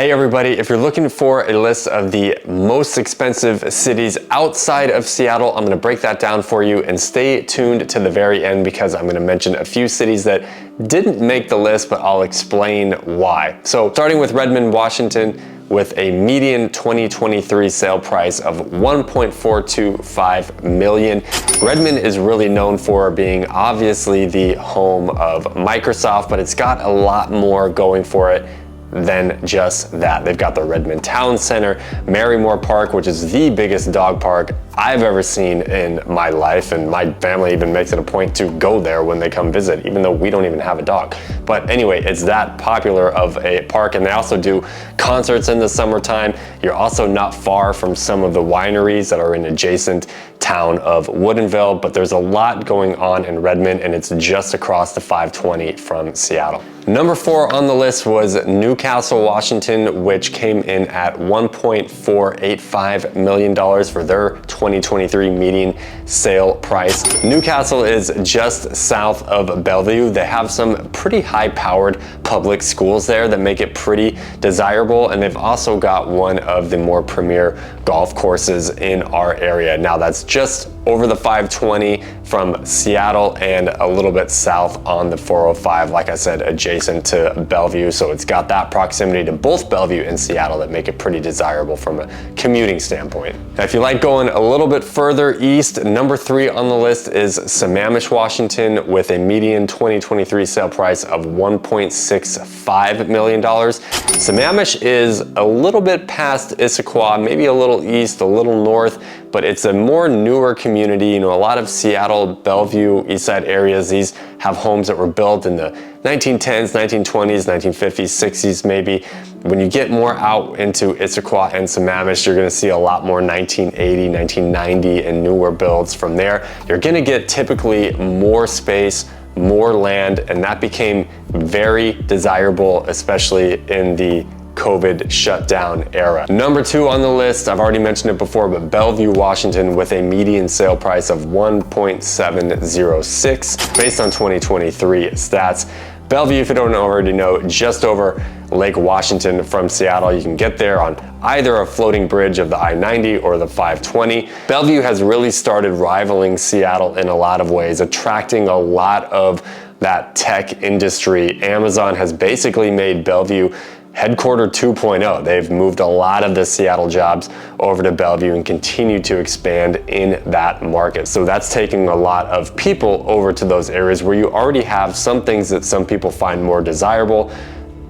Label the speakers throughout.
Speaker 1: Hey everybody, if you're looking for a list of the most expensive cities outside of Seattle, I'm gonna break that down for you, and stay tuned to the very end because I'm gonna mention a few cities that didn't make the list, but I'll explain why. So starting with Redmond, Washington, with a median 2023 sale price of $1.425 million. Redmond is really known for being obviously the home of Microsoft, but it's got a lot more going for it than just that. They've got the Redmond Town Center, Marymore Park, which is the biggest dog park I've ever seen in my life, and my family even makes it a point to go there when they come visit, even though we don't even have a dog. But anyway, it's that popular of a park, and they also do concerts in the summertime. You're also not far from some of the wineries that are in adjacent town of Woodinville, but there's a lot going on in Redmond, and it's just across the 520 from Seattle. Number 4 on the list was Newcastle, Washington, which came in at $1.485 million for their 2023 median sale price. Newcastle is just south of Bellevue. They have some pretty high-powered public schools there that make it pretty desirable, and they've also got one of the more premier golf courses in our area. Now that's just over the 520 from Seattle and a little bit south on the 405, like I said, adjacent to Bellevue. So it's got that proximity to both Bellevue and Seattle that make it pretty desirable from a commuting standpoint. Now, if you like going a little bit further east, number 3 on the list is Sammamish, Washington, with a median 2023 sale price of $1.65 million. Sammamish is a little bit past Issaquah, maybe a little east, a little north, but it's a more newer community. You know, a lot of Seattle, Bellevue, East Side areas, these have homes that were built in the 1910s, 1920s, 1950s, 60s maybe. When you get more out into Issaquah and Sammamish, you're gonna see a lot more 1980, 1990 and newer builds from there. You're gonna get typically more space, more land, and that became very desirable, especially in the COVID shutdown era. Number 2 on the list, I've already mentioned it before, but Bellevue, Washington, with a median sale price of $1.706 based on 2023 stats. Bellevue, if you don't already know, just over Lake Washington from Seattle. You can get there on either a floating bridge of the I-90 or the 520. Bellevue has really started rivaling Seattle in a lot of ways, attracting a lot of that tech industry. Amazon has basically made Bellevue Headquarter 2.0. They've moved a lot of the Seattle jobs over to Bellevue and continue to expand in that market. So that's taking a lot of people over to those areas where you already have some things that some people find more desirable.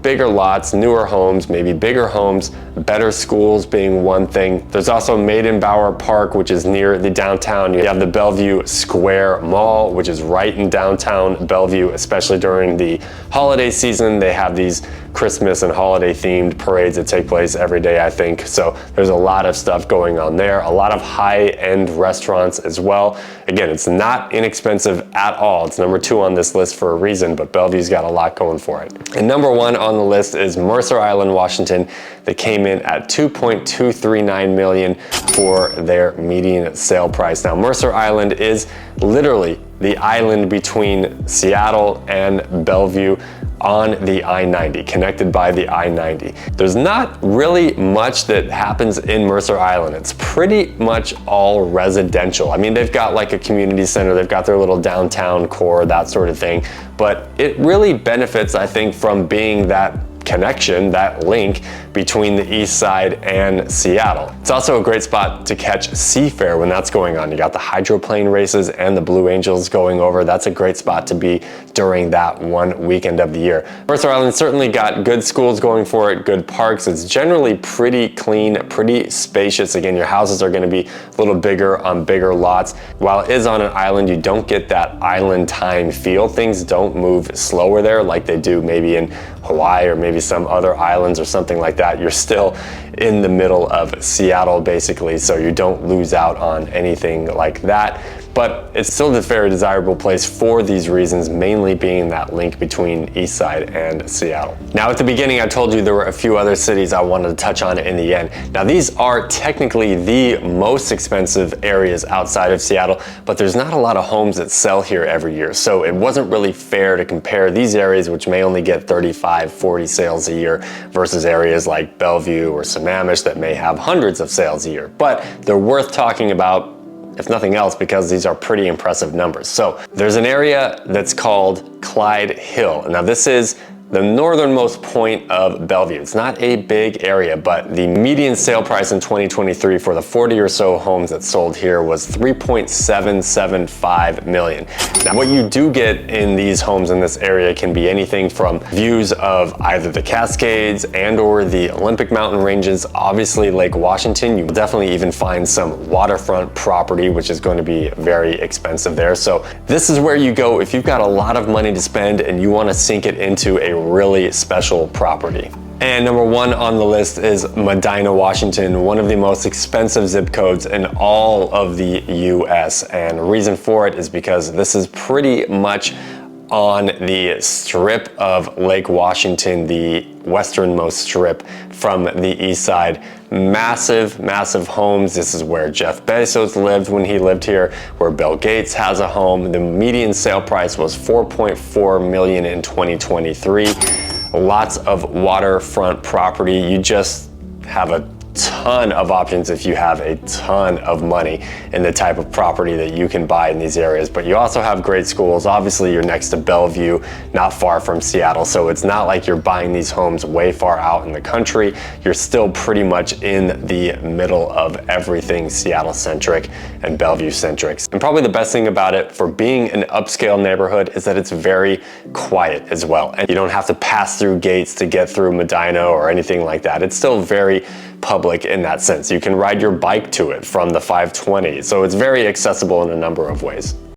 Speaker 1: Bigger lots, newer homes, maybe bigger homes, better schools being one thing. There's also Maidenbower Park, which is near the downtown. You have the Bellevue Square Mall, which is right in downtown Bellevue, especially during the holiday season. They have these Christmas and holiday themed parades that take place every day, I think. So there's a lot of stuff going on there. A lot of high-end restaurants as well. Again, it's not inexpensive at all. It's number 2 on this list for a reason, but Bellevue's got a lot going for it. And number 1 on the list is Mercer Island, Washington. They came in at $2.239 million for their median sale price. Now, Mercer Island is literally the island between Seattle and Bellevue on the I-90, connected by the I-90. There's not really much that happens in Mercer Island. It's pretty much all residential. I mean, they've got like a community center, they've got their little downtown core, that sort of thing, but it really benefits, I think, from being that connection, that link between the east side and Seattle. It's also a great spot to catch Seafair when that's going on. You got the hydroplane races and the Blue Angels going over. That's a great spot to be during that one weekend of the year. Mercer Island certainly got good schools going for it, good parks. It's generally pretty clean, pretty spacious. Again, your houses are going to be a little bigger on bigger lots. While it is on an island, you don't get that island time feel. Things don't move slower there like they do maybe in Hawaii or maybe some other islands or something like that. You're still in the middle of Seattle basically, so you don't lose out on anything like that. but it's still a very desirable place for these reasons, mainly being that link between East Side and Seattle. Now, at the beginning, I told you there were a few other cities I wanted to touch on in the end. Now, these are technically the most expensive areas outside of Seattle, but there's not a lot of homes that sell here every year. So it wasn't really fair to compare these areas, which may only get 35, 40 sales a year, versus areas like Bellevue or Sammamish that may have hundreds of sales a year. But they're worth talking about, if nothing else, because these are pretty impressive numbers. So there's an area that's called Clyde Hill. Now, this is the northernmost point of Bellevue. It's not a big area, but the median sale price in 2023 for the 40 or so homes that sold here was $3.775 million. Now, what you do get in these homes in this area can be anything from views of either the Cascades and or the Olympic mountain ranges, obviously Lake Washington. You will definitely even find some waterfront property, which is going to be very expensive there. So this is where you go if you've got a lot of money to spend and you want to sink it into a really special property. And number one on the list is Medina, Washington, one of the most expensive zip codes in all of the US. And the reason for it is because this is pretty much on the strip of Lake Washington, the westernmost strip from the east side. Massive, massive homes. This is where Jeff Bezos lived when he lived here, where Bill Gates has a home. The median sale price was $4.4 million in 2023. Lots of waterfront property. You just have a ton of options if you have a ton of money in the type of property that you can buy in these areas. But you also have great schools. Obviously, you're next to Bellevue, not far from Seattle. So it's not like you're buying these homes way far out in the country. You're still pretty much in the middle of everything Seattle-centric and Bellevue-centric. And probably the best thing about it for being an upscale neighborhood is that it's very quiet as well. And you don't have to pass through gates to get through Medina or anything like that. It's still very public in that sense. You can ride your bike to it from the 520. So it's very accessible in a number of ways.